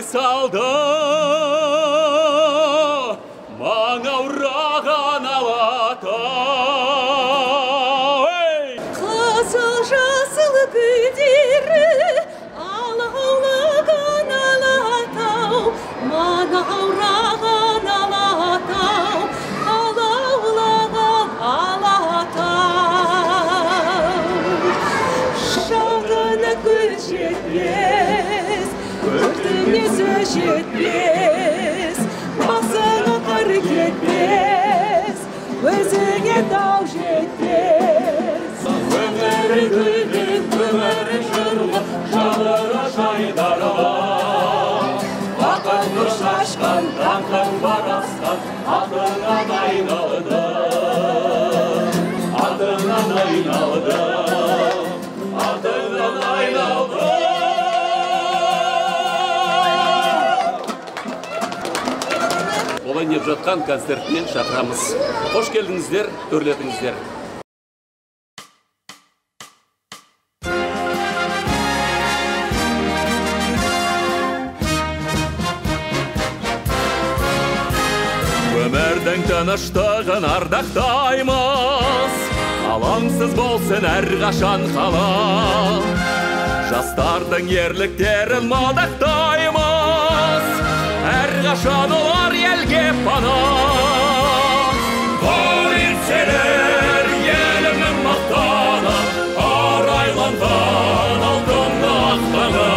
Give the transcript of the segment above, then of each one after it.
салды маңаураған алатау. Қызыл жасыл гүлдері алаулаған алатау, маңаураған алатау, алаулаған алатау. Шағына гүл жетпес, өртіне сөз жетпес, басыңа қар кетпес, өзіңе дау жетпес. Өмірі гүлден, өмірі жырлы, жалыра жайдарға. Бақыт нұр шашқан, даңқың бар асқан, атыңнан айналды. Атыңнан айналды. Атыңнан айналды. Олай неп жатқан концертінен шақырамыз. Қош келдіңіздер, өрлетіңіздер. Өмірдің тыныштығын ардақтаймыз, алаңсыз болсын әрқашан қала. Жастардың ерліктерін мадақтаймыз, әрқашан олар елге пана. Полицейлер елінің мақтаны, арайланған алтын ақтаны.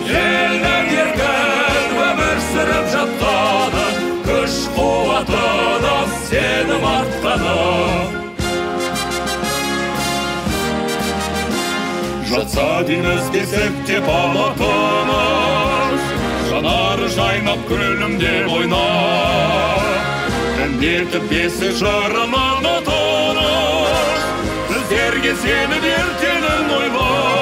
Елдің еркін өмір сүріп жатқаны, күш қуатына сенім артқаны. Жатса дейміз десек те палатымыз, жанары жайнап күлімдер ойнап, әндетіп бесі жырынан отыныз, біздерге сені ертеңін ойлап.